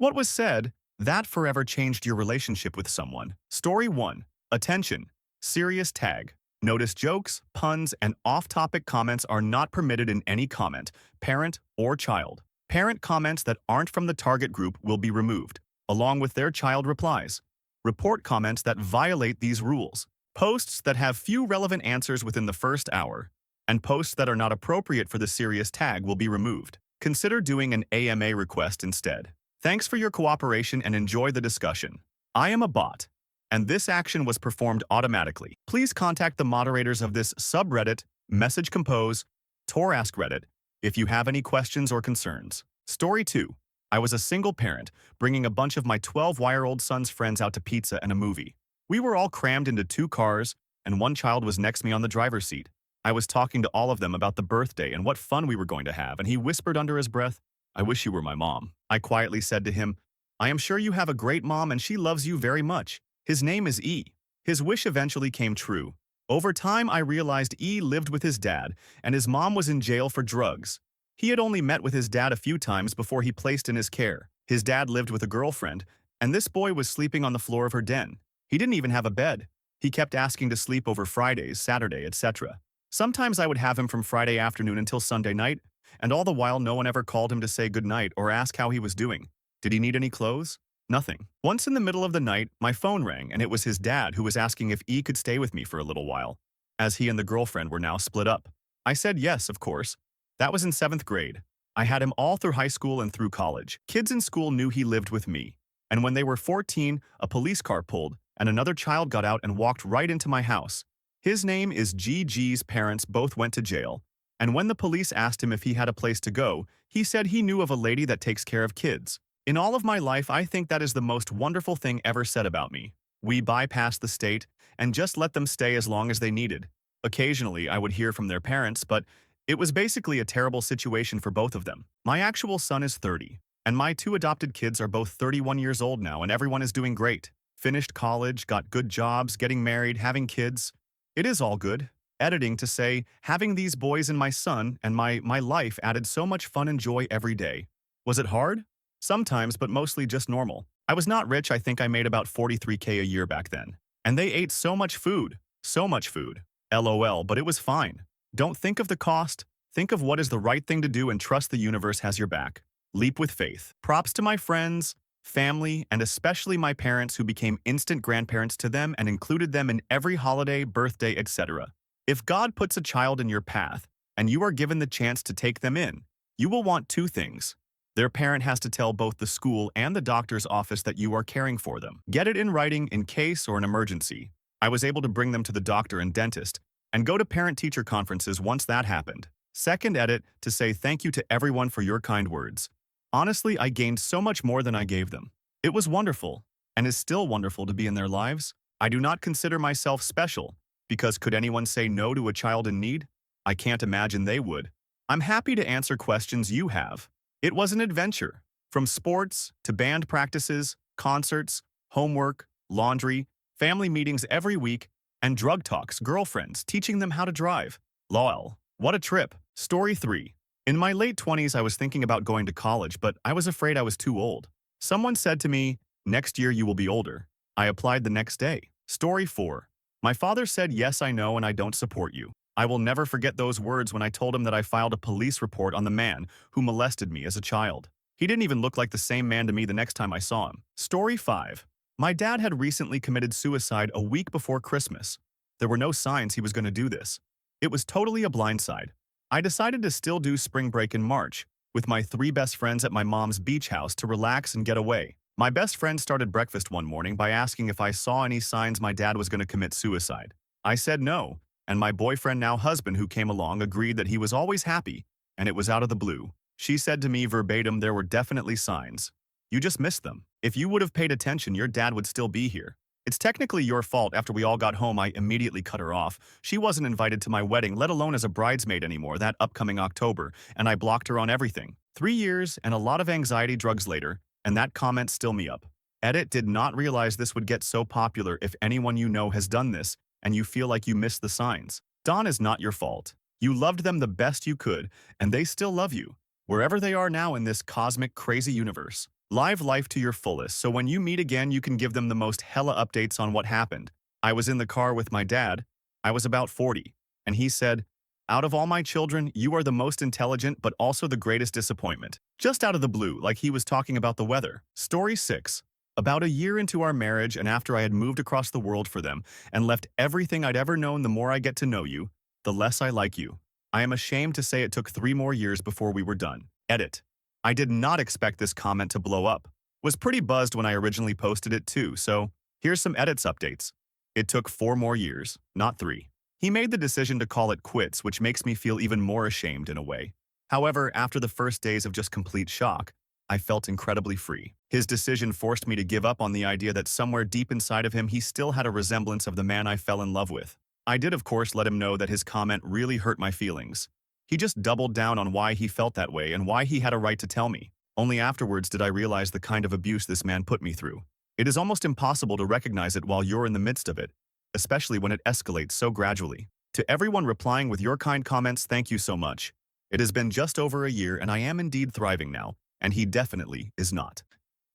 What was said that forever changed your relationship with someone? Story 1. Attention. Serious tag. Notice jokes, puns, and off-topic comments are not permitted in any comment, parent or child. Parent comments that aren't from the target group will be removed, along with their child replies. Report comments that violate these rules. Posts that have few relevant answers within the first hour, and posts that are not appropriate for the serious tag will be removed. Consider doing an AMA request instead. Thanks for your cooperation and enjoy the discussion. I am a bot, and this action was performed automatically. Please contact the moderators of this subreddit, message compose, or AskReddit if you have any questions or concerns. Story 2. I was a single parent, bringing a bunch of my 12-year-old son's friends out to pizza and a movie. We were all crammed into 2 cars, and one child was next to me on the driver's seat. I was talking to all of them about the birthday and what fun we were going to have, and he whispered under his breath, "I wish you were my mom." I quietly said to him, "I am sure you have a great mom and she loves you very much." His name is E. His wish eventually came true. Over time, I realized E lived with his dad, and his mom was in jail for drugs. He had only met with his dad a few times before he placed in his care. His dad lived with a girlfriend, and this boy was sleeping on the floor of her den. He didn't even have a bed. He kept asking to sleep over Fridays, Saturday, etc. Sometimes I would have him from Friday afternoon until Sunday night, and all the while no one ever called him to say goodnight or ask how he was doing. Did he need any clothes? Nothing. Once in the middle of the night, my phone rang, and it was his dad who was asking if E could stay with me for a little while, as he and the girlfriend were now split up. I said yes, of course. That was in 7th grade. I had him all through high school and through college. Kids in school knew he lived with me, and when they were 14, a police car pulled, and another child got out and walked right into my house. His name is G's parents both went to jail, and when the police asked him if he had a place to go, he said he knew of a lady that takes care of kids. In all of my life, I think that is the most wonderful thing ever said about me. We bypassed the state and just let them stay as long as they needed. Occasionally, I would hear from their parents, but it was basically a terrible situation for both of them. My actual son is 30, and my 2 adopted kids are both 31 years old now, and everyone is doing great. Finished college, got good jobs, getting married, having kids. It is all good. Editing to say, having these boys and my son and my life added so much fun and joy every day. Was it hard? Sometimes, but mostly just normal. I was not rich. I think I made about $43K a year back then. And they ate so much food. So much food. LOL, but it was fine. Don't think of the cost. Think of what is the right thing to do and trust the universe has your back. Leap with faith. Props to my friends, family, and especially my parents who became instant grandparents to them and included them in every holiday, birthday, etc. If God puts a child in your path and you are given the chance to take them in, you will want 2 things. Their parent has to tell both the school and the doctor's office that you are caring for them. Get it in writing in case or an emergency. I was able to bring them to the doctor and dentist and go to parent-teacher conferences once that happened. Second, edit to say thank you to everyone for your kind words. Honestly, I gained so much more than I gave them. It was wonderful, and is still wonderful to be in their lives. I do not consider myself special, because could anyone say no to a child in need? I can't imagine they would. I'm happy to answer questions you have. It was an adventure, from sports to band practices, concerts, homework, laundry, family meetings every week, and drug talks, girlfriends, teaching them how to drive. Lol. What a trip. Story 3. In my late 20s, I was thinking about going to college, but I was afraid I was too old. Someone said to me, "Next year you will be older." I applied the next day. Story 4. My father said, "Yes, I know, and I don't support you." I will never forget those words when I told him that I filed a police report on the man who molested me as a child. He didn't even look like the same man to me the next time I saw him. Story 5. My dad had recently committed suicide a week before Christmas. There were no signs he was going to do this. It was totally a blindside. I decided to still do spring break in March, with my 3 best friends at my mom's beach house to relax and get away. My best friend started breakfast one morning by asking if I saw any signs my dad was going to commit suicide. I said no, and my boyfriend, now husband, who came along agreed that he was always happy, and it was out of the blue. She said to me verbatim, "There were definitely signs. You just missed them. If you would have paid attention, your dad would still be here. It's technically your fault." After we all got home, I immediately cut her off. She wasn't invited to my wedding, let alone as a bridesmaid anymore that upcoming October, and I blocked her on everything. 3 years and a lot of anxiety drugs later, and that comment still me up. Edit did not realize this would get so popular. If anyone you know has done this, and you feel like you missed the signs, Dawn, is not your fault. You loved them the best you could, and they still love you, wherever they are now in this cosmic crazy universe. Live life to your fullest, so when you meet again, you can give them the most hella updates on what happened. I was in the car with my dad. I was about 40, and he said, "Out of all my children, you are the most intelligent but also the greatest disappointment." Just out of the blue, like he was talking about the weather. Story 6. About a year into our marriage and after I had moved across the world for them and left everything I'd ever known, the more I get to know you, the less I like you. I am ashamed to say it took 3 more years before we were done. Edit. I did not expect this comment to blow up. Was pretty buzzed when I originally posted it too, so here's some edits updates. It took 4 more years, not 3. He made the decision to call it quits, which makes me feel even more ashamed in a way. However, after the first days of just complete shock, I felt incredibly free. His decision forced me to give up on the idea that somewhere deep inside of him he still had a resemblance of the man I fell in love with. I did, of course, let him know that his comment really hurt my feelings. He just doubled down on why he felt that way and why he had a right to tell me. Only afterwards did I realize the kind of abuse this man put me through. It is almost impossible to recognize it while you're in the midst of it, especially when it escalates so gradually. To everyone replying with your kind comments, thank you so much. It has been just over a year and I am indeed thriving now, and he definitely is not.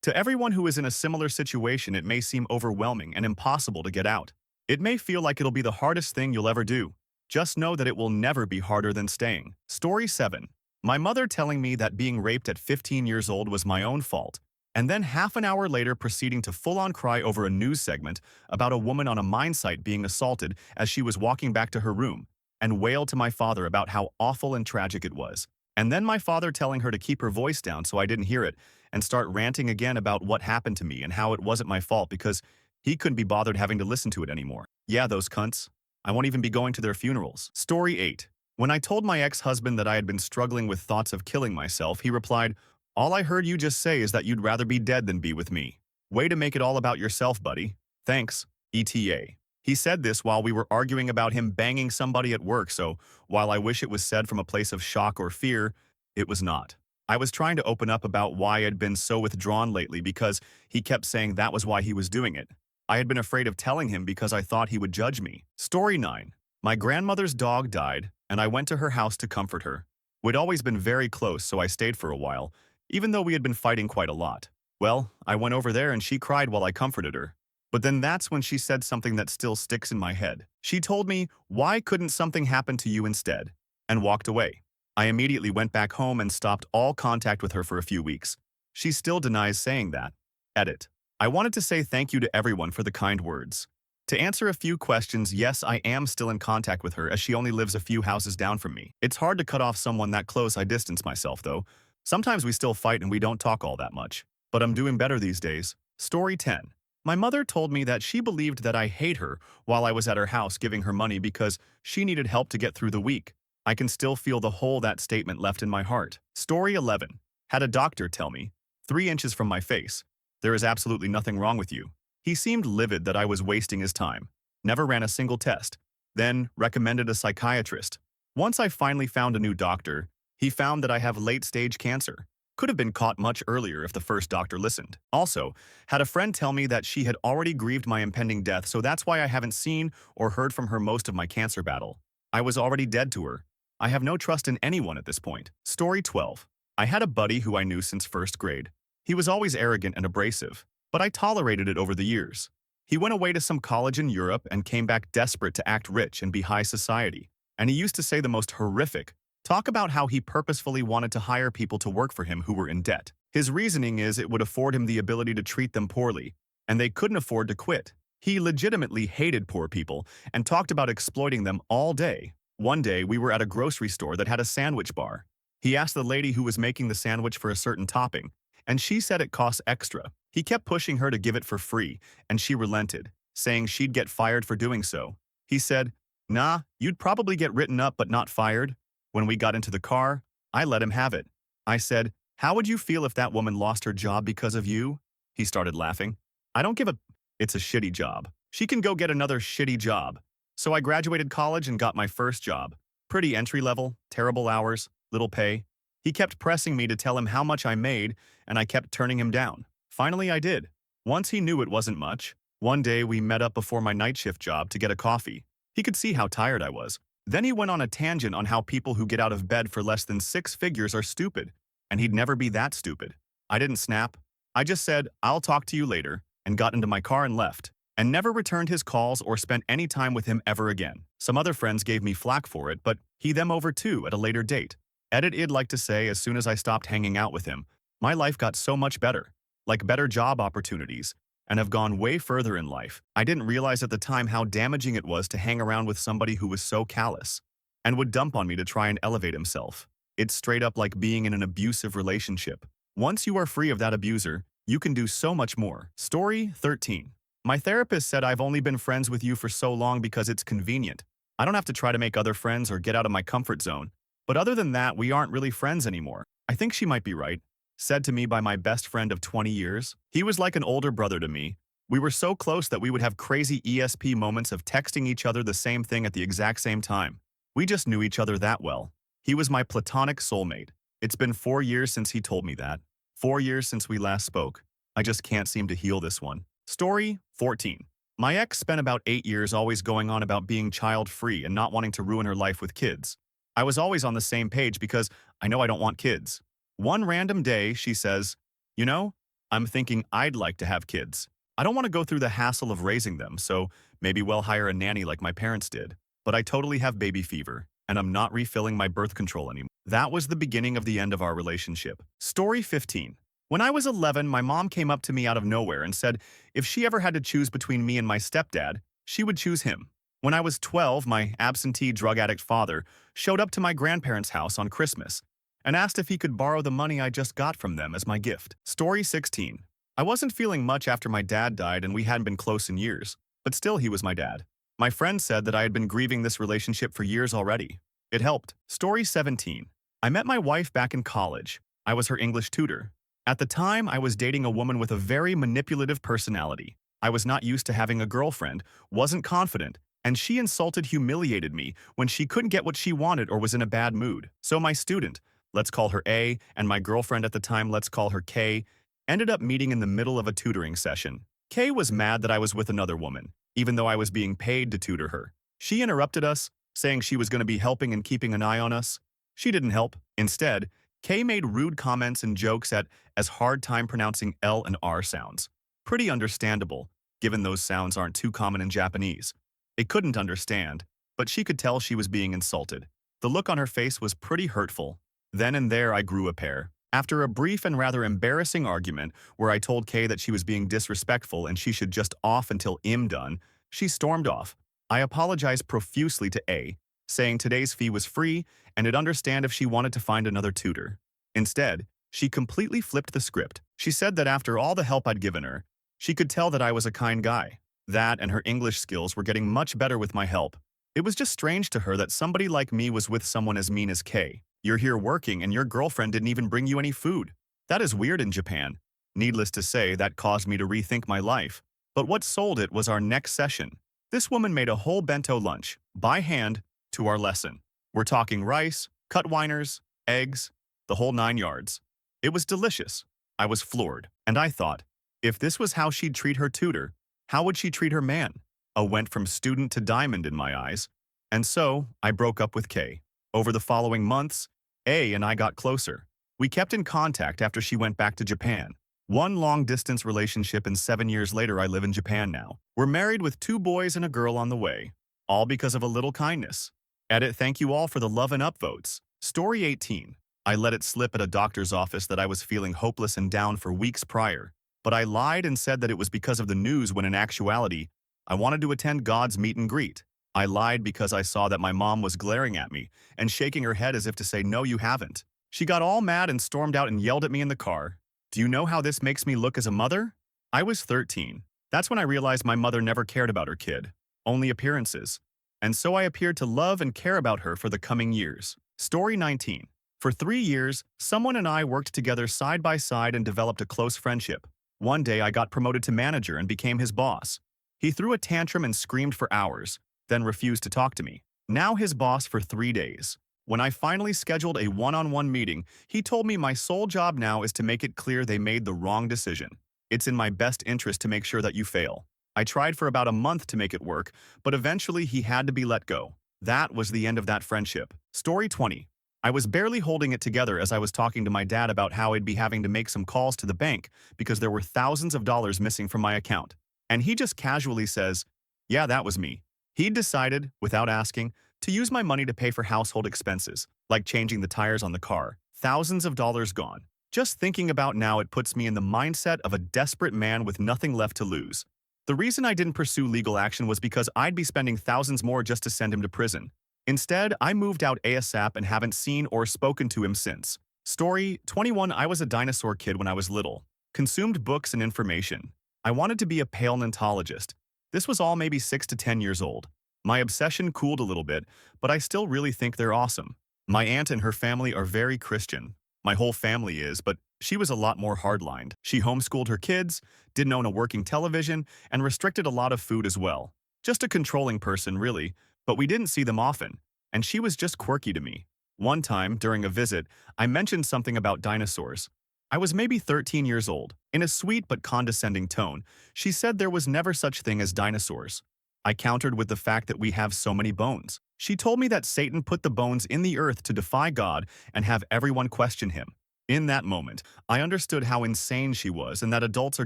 To everyone who is in a similar situation, it may seem overwhelming and impossible to get out. It may feel like it'll be the hardest thing you'll ever do. Just know that it will never be harder than staying. Story 7. My mother telling me that being raped at 15 years old was my own fault, and then half an hour later proceeding to full-on cry over a news segment about a woman on a mine site being assaulted as she was walking back to her room, and wail to my father about how awful and tragic it was. And then my father telling her to keep her voice down so I didn't hear it, and start ranting again about what happened to me and how it wasn't my fault because he couldn't be bothered having to listen to it anymore. Yeah, those cunts. I won't even be going to their funerals. Story 8. When I told my ex-husband that I had been struggling with thoughts of killing myself, he replied, "All I heard you just say is that you'd rather be dead than be with me. Way to make it all about yourself, buddy. Thanks, ETA." He said this while we were arguing about him banging somebody at work, so while I wish it was said from a place of shock or fear, it was not. I was trying to open up about why I'd been so withdrawn lately because he kept saying that was why he was doing it. I had been afraid of telling him because I thought he would judge me. Story 9. My grandmother's dog died, and I went to her house to comfort her. We'd always been very close, so I stayed for a while, even though we had been fighting quite a lot. Well, I went over there and she cried while I comforted her. But then that's when she said something that still sticks in my head. She told me, "Why couldn't something happen to you instead?" and walked away. I immediately went back home and stopped all contact with her for a few weeks. She still denies saying that. Edit. I wanted to say thank you to everyone for the kind words. To answer a few questions, yes, I am still in contact with her as she only lives a few houses down from me. It's hard to cut off someone that close. I distance myself, though. Sometimes we still fight and we don't talk all that much. But I'm doing better these days. Story 10. My mother told me that she believed that I hate her while I was at her house giving her money because she needed help to get through the week. I can still feel the hole that statement left in my heart. Story 11. Had a doctor tell me, 3 inches from my face, "There is absolutely nothing wrong with you." He seemed livid that I was wasting his time. Never ran a single test. Then recommended a psychiatrist. Once I finally found a new doctor, he found that I have late-stage cancer. Could have been caught much earlier if the first doctor listened. Also, had a friend tell me that she had already grieved my impending death, so that's why I haven't seen or heard from her most of my cancer battle. I was already dead to her. I have no trust in anyone at this point. Story 12. I had a buddy who I knew since first grade. He was always arrogant and abrasive, but I tolerated it over the years. He went away to some college in Europe and came back desperate to act rich and be high society. And he used to say the most horrific, talk about how he purposefully wanted to hire people to work for him who were in debt. His reasoning is it would afford him the ability to treat them poorly, and they couldn't afford to quit. He legitimately hated poor people and talked about exploiting them all day. One day, we were at a grocery store that had a sandwich bar. He asked the lady who was making the sandwich for a certain topping, and she said it costs extra. He kept pushing her to give it for free, and she relented, saying she'd get fired for doing so. He said, "Nah, you'd probably get written up but not fired." When we got into the car, I let him have it. I said, "How would you feel if that woman lost her job because of you?" He started laughing. "I don't give a... It's a shitty job. She can go get another shitty job." So I graduated college and got my first job. Pretty entry-level, terrible hours, little pay. He kept pressing me to tell him how much I made, and I kept turning him down. Finally, I did. Once he knew it wasn't much. One day, we met up before my night shift job to get a coffee. He could see how tired I was. Then he went on a tangent on how people who get out of bed for less than 6 figures are stupid, and he'd never be that stupid. I didn't snap. I just said, "I'll talk to you later," and got into my car and left, and never returned his calls or spent any time with him ever again. Some other friends gave me flack for it, but he them over too at a later date. I'd like to say as soon as I stopped hanging out with him, my life got so much better, like better job opportunities, and have gone way further in life. I didn't realize at the time how damaging it was to hang around with somebody who was so callous and would dump on me to try and elevate himself. It's straight up like being in an abusive relationship. Once you are free of that abuser, you can do so much more. Story 13. My therapist said I've only been friends with you for so long because it's convenient. I don't have to try to make other friends or get out of my comfort zone. But other than that, we aren't really friends anymore. I think she might be right. Said to me by my best friend of 20 years. He was like an older brother to me. We were so close that we would have crazy ESP moments of texting each other the same thing at the exact same time. We just knew each other that well. He was my platonic soulmate. It's been 4 years since he told me that. 4 years since we last spoke. I just can't seem to heal this one. Story 14. My ex spent about 8 years always going on about being child-free and not wanting to ruin her life with kids. I was always on the same page because I know I don't want kids. One random day, she says, "You know, I'm thinking I'd like to have kids. I don't want to go through the hassle of raising them, so maybe we'll hire a nanny like my parents did. But I totally have baby fever, and I'm not refilling my birth control anymore." That was the beginning of the end of our relationship. Story 15. When I was 11, my mom came up to me out of nowhere and said if she ever had to choose between me and my stepdad, she would choose him. When I was 12, my absentee drug addict father showed up to my grandparents' house on Christmas and asked if he could borrow the money I just got from them as my gift. Story 16. I wasn't feeling much after my dad died and we hadn't been close in years, but still he was my dad. My friend said that I had been grieving this relationship for years already. It helped. Story 17. I met my wife back in college. I was her English tutor. At the time, I was dating a woman with a very manipulative personality. I was not used to having a girlfriend, wasn't confident, and she humiliated me when she couldn't get what she wanted or was in a bad mood. So my student, let's call her A, and my girlfriend at the time, let's call her K, ended up meeting in the middle of a tutoring session. K was mad that I was with another woman, even though I was being paid to tutor her. She interrupted us, saying she was going to be helping and keeping an eye on us. She didn't help. Instead, K made rude comments and jokes at as hard time pronouncing L and R sounds. Pretty understandable, given those sounds aren't too common in Japanese. It couldn't understand, but she could tell she was being insulted. The look on her face was pretty hurtful. Then and there I grew a pair. After a brief and rather embarrassing argument where I told Kay that she was being disrespectful and she should just off until I'm done, she stormed off. I apologized profusely to A, saying today's fee was free and I'd understand if she wanted to find another tutor. Instead, she completely flipped the script. She said that after all the help I'd given her, she could tell that I was a kind guy. That and her English skills were getting much better with my help. It was just strange to her that somebody like me was with someone as mean as Kay. You're here working and your girlfriend didn't even bring you any food. That is weird in Japan. Needless to say, that caused me to rethink my life. But what sold it was our next session. This woman made a whole bento lunch, by hand, to our lesson. We're talking rice, cut winers, eggs, the whole 9 yards. It was delicious. I was floored, and I thought, if this was how she'd treat her tutor, how would she treat her man? I went from student to diamond in my eyes. And so, I broke up with Kay. Over the following months, A and I got closer. We kept in contact after she went back to Japan. One long-distance relationship and 7 years later I live in Japan now. We're married with 2 boys and a girl on the way. All because of a little kindness. Edit, thank you all for the love and upvotes. Story 18. I let it slip at a doctor's office that I was feeling hopeless and down for weeks prior. But I lied and said that it was because of the news when in actuality, I wanted to attend God's meet and greet. I lied because I saw that my mom was glaring at me and shaking her head as if to say, "No, you haven't." She got all mad and stormed out and yelled at me in the car. Do you know how this makes me look as a mother? I was 13. That's when I realized my mother never cared about her kid, only appearances. And so I appeared to love and care about her for the coming years. Story 19. For 3 years, someone and I worked together side by side and developed a close friendship. One day I got promoted to manager and became his boss. He threw a tantrum and screamed for hours, then refused to talk to me. Now his boss for 3 days. When I finally scheduled a one-on-one meeting, he told me my sole job now is to make it clear they made the wrong decision. It's in my best interest to make sure that you fail. I tried for about a month to make it work, but eventually he had to be let go. That was the end of that friendship. Story 20. I was barely holding it together as I was talking to my dad about how I'd be having to make some calls to the bank because there were thousands of dollars missing from my account. And he just casually says, "Yeah, that was me." He'd decided, without asking, to use my money to pay for household expenses, like changing the tires on the car. Thousands of dollars gone. Just thinking about now, it puts me in the mindset of a desperate man with nothing left to lose. The reason I didn't pursue legal action was because I'd be spending thousands more just to send him to prison. Instead, I moved out ASAP and haven't seen or spoken to him since. Story 21. I was a dinosaur kid when I was little. Consumed books and information. I wanted to be a paleontologist. This was all maybe 6 to 10 years old. My obsession cooled a little bit, but I still really think they're awesome. My aunt and her family are very Christian. My whole family is, but she was a lot more hardlined. She homeschooled her kids, didn't own a working television, and restricted a lot of food as well. Just a controlling person, really, but we didn't see them often, and she was just quirky to me. One time, during a visit, I mentioned something about dinosaurs. I was maybe 13 years old. In a sweet but condescending tone, she said there was never such thing as dinosaurs. I countered with the fact that we have so many bones. She told me that Satan put the bones in the earth to defy God and have everyone question him. In that moment, I understood how insane she was and that adults are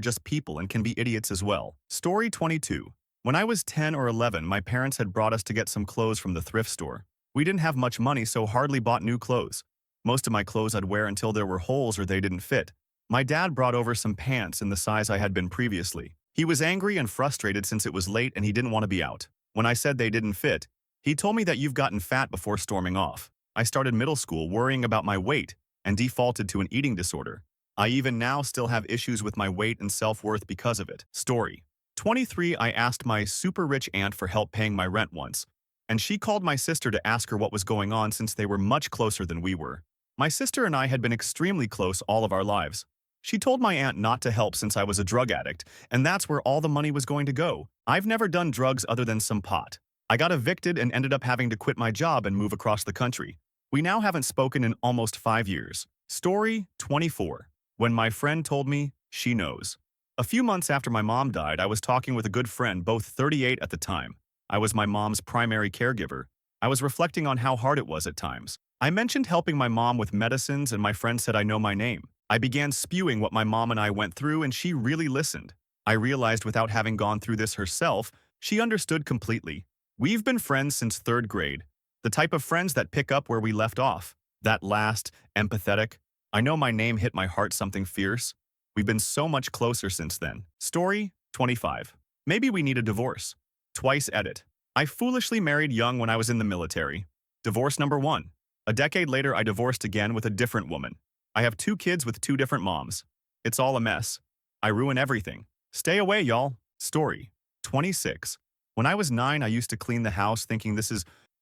just people and can be idiots as well. Story 22. When I was 10 or 11, my parents had brought us to get some clothes from the thrift store. We didn't have much money, so hardly bought new clothes. Most of my clothes I'd wear until there were holes or they didn't fit. My dad brought over some pants in the size I had been previously. He was angry and frustrated since it was late and he didn't want to be out. When I said they didn't fit, he told me that you've gotten fat before storming off. I started middle school worrying about my weight and defaulted to an eating disorder. I even now still have issues with my weight and self-worth because of it. Story 23. I asked my super rich aunt for help paying my rent once, and she called my sister to ask her what was going on since they were much closer than we were. My sister and I had been extremely close all of our lives. She told my aunt not to help since I was a drug addict, and that's where all the money was going to go. I've never done drugs other than some pot. I got evicted and ended up having to quit my job and move across the country. We now haven't spoken in almost 5 years. Story 24. When my friend told me, she knows. A few months after my mom died, I was talking with a good friend, both 38 at the time. I was my mom's primary caregiver. I was reflecting on how hard it was at times. I mentioned helping my mom with medicines, and my friend said I know my name. I began spewing what my mom and I went through, and she really listened. I realized without having gone through this herself, she understood completely. We've been friends since 3rd grade. The type of friends that pick up where we left off. That last, empathetic. I know my name hit my heart something fierce. We've been so much closer since then. Story 25. Maybe we need a divorce. Twice edit. I foolishly married young when I was in the military. Divorce number 1. A decade later, I divorced again with a different woman. I have 2 kids with 2 different moms. It's all a mess. I ruin everything. Stay away, y'all. Story 26. When I was 9, I used to clean the house thinking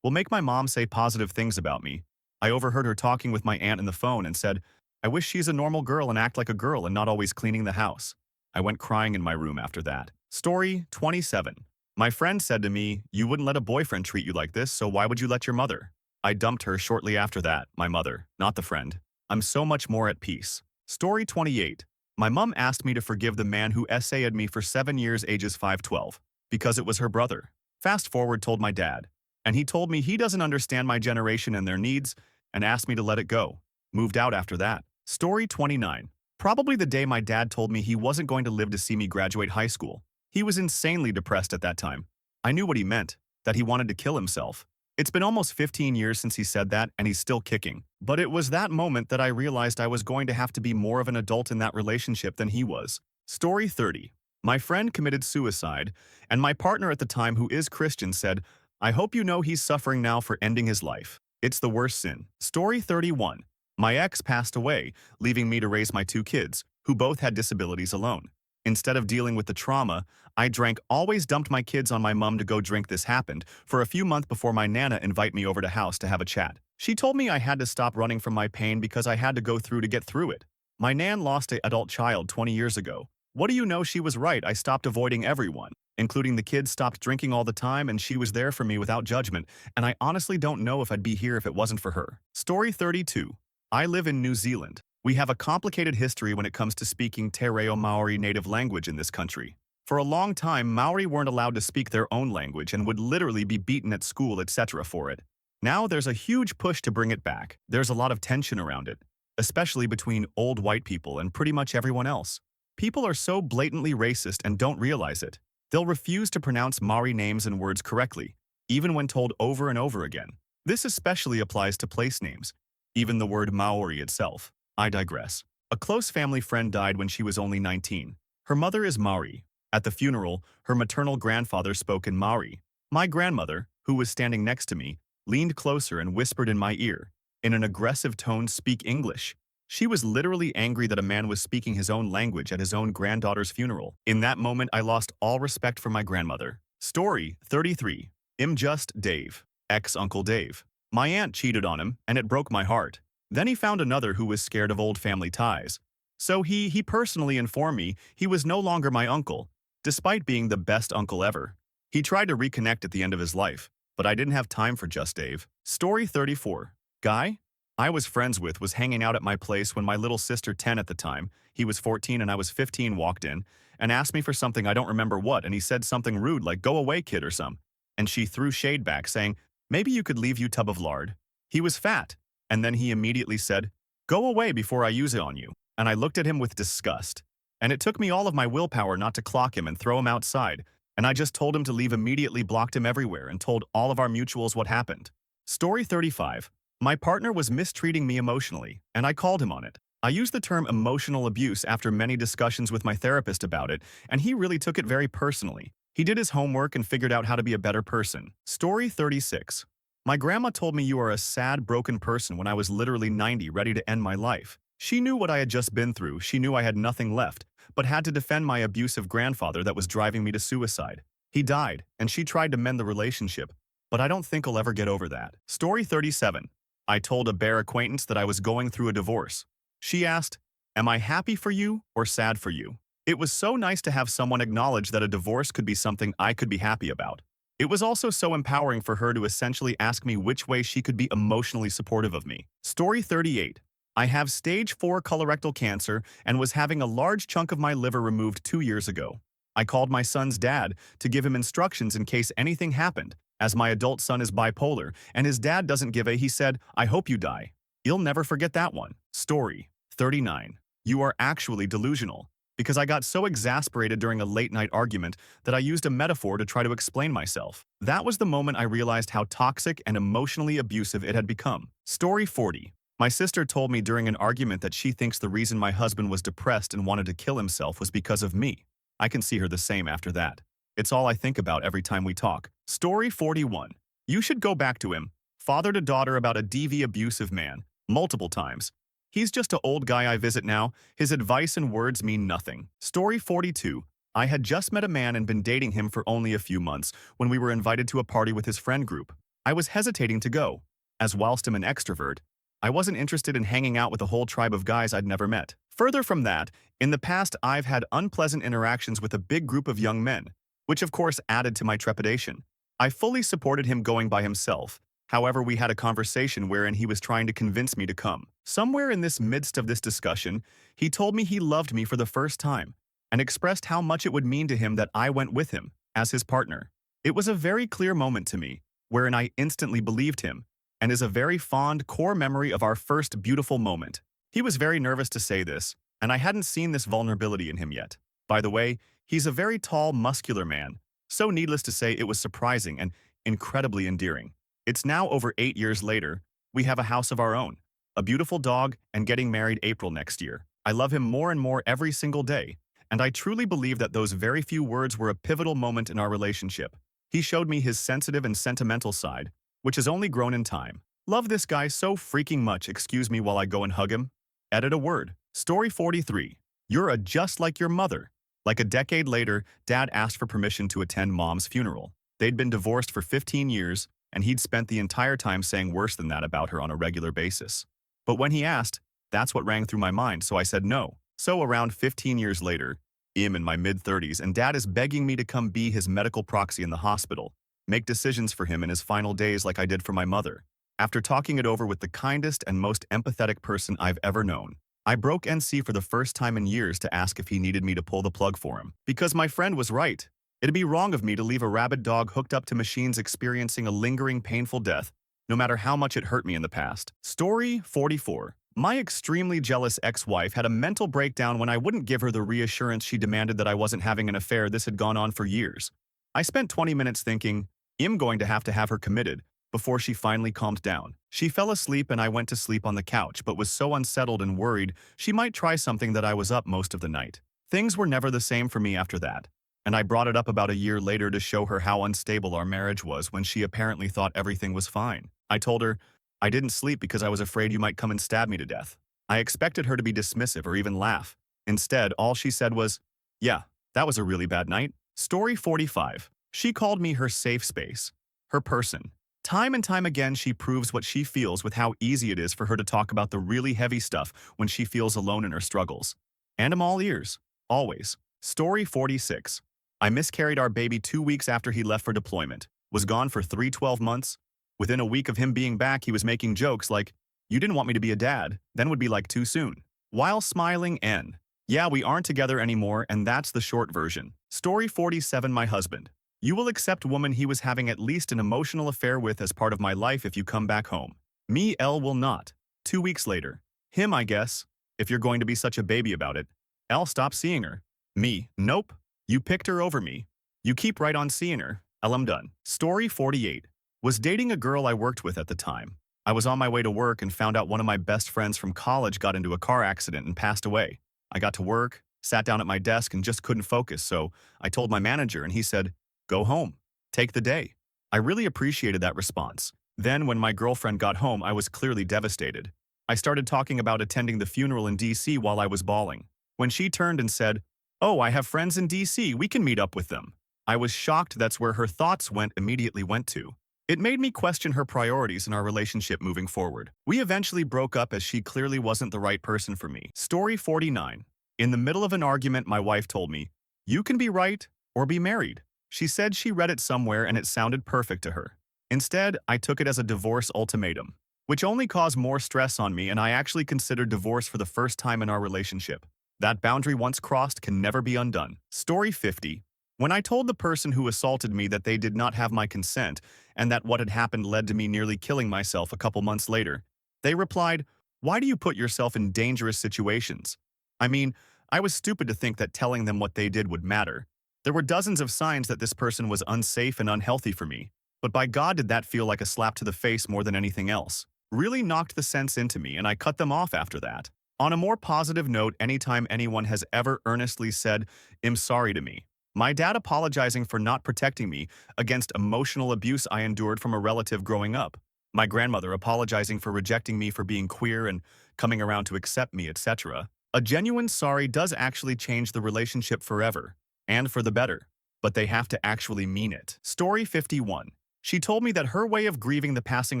will make my mom say positive things about me. I overheard her talking with my aunt on the phone and said, I wish she's a normal girl and act like a girl and not always cleaning the house. I went crying in my room after that. Story 27. My friend said to me, you wouldn't let a boyfriend treat you like this, so why would you let your mother? I dumped her shortly after that, my mother, not the friend. I'm so much more at peace. Story 28. My mom asked me to forgive the man who essayed me for 7 years, ages 5-12, because it was her brother. Fast forward, told my dad, and he told me he doesn't understand my generation and their needs, and asked me to let it go. Moved out after that. Story 29. Probably the day my dad told me he wasn't going to live to see me graduate high school. He was insanely depressed at that time. I knew what he meant, that he wanted to kill himself. It's been almost 15 years since he said that, and he's still kicking. But it was that moment that I realized I was going to have to be more of an adult in that relationship than he was. Story 30. My friend committed suicide, and my partner at the time, who is Christian, said, I hope you know he's suffering now for ending his life. It's the worst sin. Story 31. My ex passed away, leaving me to raise my 2 kids, who both had disabilities, alone. Instead of dealing with the trauma, I always dumped my kids on my mom to go drink. This happened for a few months before my Nana invited me over to house to have a chat. She told me I had to stop running from my pain because I had to go through to get through it. My Nan lost an adult child 20 years ago. What do you know, she was right. I stopped avoiding everyone, including the kids, stopped drinking all the time, and she was there for me without judgment, and I honestly don't know if I'd be here if it wasn't for her. Story 32. I live in New Zealand. We have a complicated history when it comes to speaking Te Reo Maori native language in this country. For a long time, Maori weren't allowed to speak their own language and would literally be beaten at school, etc. for it. Now there's a huge push to bring it back. There's a lot of tension around it, especially between old white people and pretty much everyone else. People are so blatantly racist and don't realize it. They'll refuse to pronounce Maori names and words correctly, even when told over and over again. This especially applies to place names, even the word Maori itself. I digress. A close family friend died when she was only 19. Her mother is Maori. At the funeral, her maternal grandfather spoke in Maori. My grandmother, who was standing next to me, leaned closer and whispered in my ear, in an aggressive tone, "Speak English." She was literally angry that a man was speaking his own language at his own granddaughter's funeral. In that moment, I lost all respect for my grandmother. Story 33. I'm just Dave. Ex-Uncle Dave. My aunt cheated on him, and it broke my heart. Then he found another who was scared of old family ties. So he personally informed me he was no longer my uncle, despite being the best uncle ever. He tried to reconnect at the end of his life, but I didn't have time for just Dave. Story 34. Guy I was friends with was hanging out at my place when my little sister, 10 at the time, he was 14 and I was 15, walked in and asked me for something, I don't remember what, and he said something rude like, "Go away, kid," or some. And she threw shade back, saying, "Maybe you could leave, you tub of lard." He was fat, and then he immediately said, "Go away before I use it on you." And I looked at him with disgust. And it took me all of my willpower not to clock him and throw him outside, and I just told him to leave immediately, blocked him everywhere, and told all of our mutuals what happened. Story 35. My partner was mistreating me emotionally, and I called him on it. I used the term emotional abuse after many discussions with my therapist about it, and he really took it very personally. He did his homework and figured out how to be a better person. Story 36. My grandma told me, "You are a sad, broken person," when I was literally 90, ready to end my life. She knew what I had just been through. She knew I had nothing left, but had to defend my abusive grandfather that was driving me to suicide. He died, and she tried to mend the relationship, but I don't think I'll ever get over that. Story 37. I told a bare acquaintance that I was going through a divorce. She asked, "Am I happy for you or sad for you?" It was so nice to have someone acknowledge that a divorce could be something I could be happy about. It was also so empowering for her to essentially ask me which way she could be emotionally supportive of me. Story 38. I have stage 4 colorectal cancer and was having a large chunk of my liver removed 2 years ago. I called my son's dad to give him instructions in case anything happened, as my adult son is bipolar, and his dad doesn't give a, he said, "I hope you die." You'll never forget that one. Story 39. You are actually delusional. Because I got so exasperated during a late-night argument that I used a metaphor to try to explain myself. That was the moment I realized how toxic and emotionally abusive it had become. Story 40. My sister told me during an argument that she thinks the reason my husband was depressed and wanted to kill himself was because of me. I can see her the same after that. It's all I think about every time we talk. Story 41. You should go back to him. Father to daughter about a DV abusive man. Multiple times. He's just an old guy I visit now. His advice and words mean nothing. Story 42. I had just met a man and been dating him for only a few months when we were invited to a party with his friend group. I was hesitating to go, as whilst I'm an extrovert, I wasn't interested in hanging out with a whole tribe of guys I'd never met. Further from that, in the past I've had unpleasant interactions with a big group of young men, which of course added to my trepidation. I fully supported him going by himself. However, we had a conversation wherein he was trying to convince me to come. Somewhere in this midst of this discussion, he told me he loved me for the first time and expressed how much it would mean to him that I went with him as his partner. It was a very clear moment to me, wherein I instantly believed him, and is a very fond core memory of our first beautiful moment. He was very nervous to say this, and I hadn't seen this vulnerability in him yet. By the way, he's a very tall, muscular man, so needless to say it was surprising and incredibly endearing. It's now over 8 years later. We have a house of our own, a beautiful dog, and getting married April next year. I love him more and more every single day, and I truly believe that those very few words were a pivotal moment in our relationship. He showed me his sensitive and sentimental side, which has only grown in time. Love this guy so freaking much. Excuse me while I go and hug him. Edit a word. Story 43. You're a just like your mother. Like a decade later, Dad asked for permission to attend Mom's funeral. They'd been divorced for 15 years, and he'd spent the entire time saying worse than that about her on a regular basis. But when he asked, that's what rang through my mind, so I said no. So around 15 years later, I'm in my mid-30s, and Dad is begging me to come be his medical proxy in the hospital, make decisions for him in his final days like I did for my mother. After talking it over with the kindest and most empathetic person I've ever known, I broke NC for the first time in years to ask if he needed me to pull the plug for him. Because my friend was right. It'd be wrong of me to leave a rabid dog hooked up to machines experiencing a lingering, painful death no matter how much it hurt me in the past. Story 44. My extremely jealous ex-wife had a mental breakdown when I wouldn't give her the reassurance she demanded that I wasn't having an affair. This had gone on for years. I spent 20 minutes thinking, I'm going to have her committed, before she finally calmed down. She fell asleep and I went to sleep on the couch, but was so unsettled and worried she might try something that I was up most of the night. Things were never the same for me after that, and I brought it up about a year later to show her how unstable our marriage was when she apparently thought everything was fine. I told her, I didn't sleep because I was afraid you might come and stab me to death. I expected her to be dismissive or even laugh. Instead, all she said was, yeah, that was a really bad night. Story 45. She called me her safe space, her person. Time and time again, she proves what she feels with how easy it is for her to talk about the really heavy stuff when she feels alone in her struggles. And I'm all ears, always. Story 46. I miscarried our baby 2 weeks after he left for deployment, was gone for 12 months. Within a week of him being back, he was making jokes like, you didn't want me to be a dad, then would be like too soon. While smiling and, yeah, we aren't together anymore, and that's the short version. Story 47. My husband. You will accept woman he was having at least an emotional affair with as part of my life if you come back home. Me, L will not. 2 weeks later. Him, I guess. If you're going to be such a baby about it. L, stop seeing her. Me, nope. You picked her over me. You keep right on seeing her. L, I'm done. Story 48. Was dating a girl I worked with at the time. I was on my way to work and found out one of my best friends from college got into a car accident and passed away. I got to work, sat down at my desk and just couldn't focus, so I told my manager and he said, go home. Take the day. I really appreciated that response. Then when my girlfriend got home, I was clearly devastated. I started talking about attending the funeral in DC while I was bawling. When she turned and said, oh, I have friends in DC, we can meet up with them. I was shocked that's where her thoughts immediately went to. It made me question her priorities in our relationship moving forward. We eventually broke up as she clearly wasn't the right person for me. Story 49. In the middle of an argument, my wife told me, you can be right or be married. She said she read it somewhere and it sounded perfect to her. Instead, I took it as a divorce ultimatum, which only caused more stress on me, and I actually considered divorce for the first time in our relationship. That boundary once crossed can never be undone. Story 50. When I told the person who assaulted me that they did not have my consent and that what had happened led to me nearly killing myself a couple months later, they replied, why do you put yourself in dangerous situations? I mean, I was stupid to think that telling them what they did would matter. There were dozens of signs that this person was unsafe and unhealthy for me, but by God did that feel like a slap to the face more than anything else. Really knocked the sense into me, and I cut them off after that. On a more positive note, anytime anyone has ever earnestly said, I'm sorry to me, my dad apologizing for not protecting me against emotional abuse I endured from a relative growing up, my grandmother apologizing for rejecting me for being queer and coming around to accept me, etc. A genuine sorry does actually change the relationship forever, and for the better, but they have to actually mean it. Story 51. She told me that her way of grieving the passing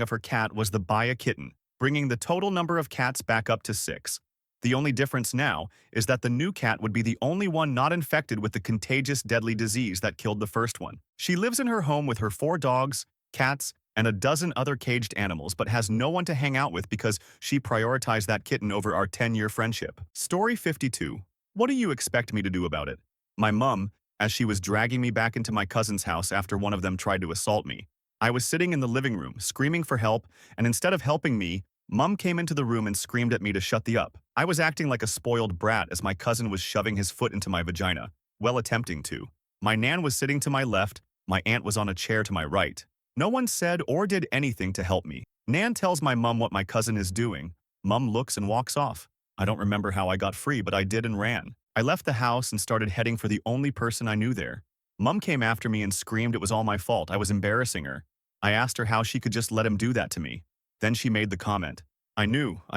of her cat was to buy a kitten, bringing the total number of cats back up to 6. The only difference now is that the new cat would be the only one not infected with the contagious deadly disease that killed the first one. She lives in her home with her 4 dogs, cats, and a dozen other caged animals, but has no one to hang out with because she prioritized that kitten over our 10-year friendship. Story 52. What do you expect me to do about it? My mum, as she was dragging me back into my cousin's house after one of them tried to assault me. I was sitting in the living room, screaming for help, and instead of helping me, Mum came into the room and screamed at me to shut the up. I was acting like a spoiled brat as my cousin was shoving his foot into my vagina, well attempting to. My nan was sitting to my left, my aunt was on a chair to my right. No one said or did anything to help me. Nan tells my mum what my cousin is doing. Mum looks and walks off. I don't remember how I got free, but I did and ran. I left the house and started heading for the only person I knew there. Mum came after me and screamed it was all my fault, I was embarrassing her. I asked her how she could just let him do that to me. Then she made the comment. I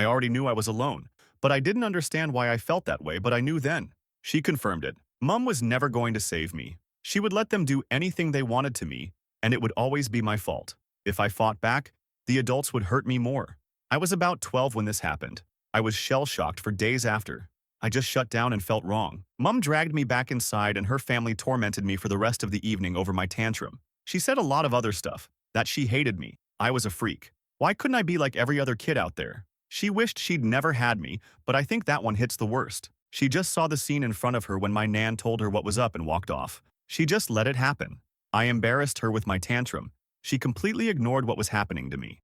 already knew I was alone, but I didn't understand why I felt that way, but I knew then. She confirmed it. Mum was never going to save me. She would let them do anything they wanted to me, and it would always be my fault. If I fought back, the adults would hurt me more. I was about 12 when this happened. I was shell-shocked for days after. I just shut down and felt wrong. Mum dragged me back inside and her family tormented me for the rest of the evening over my tantrum. She said a lot of other stuff, that she hated me. I was a freak. Why couldn't I be like every other kid out there? She wished she'd never had me, but I think that one hits the worst. She just saw the scene in front of her when my nan told her what was up and walked off. She just let it happen. I embarrassed her with my tantrum. She completely ignored what was happening to me.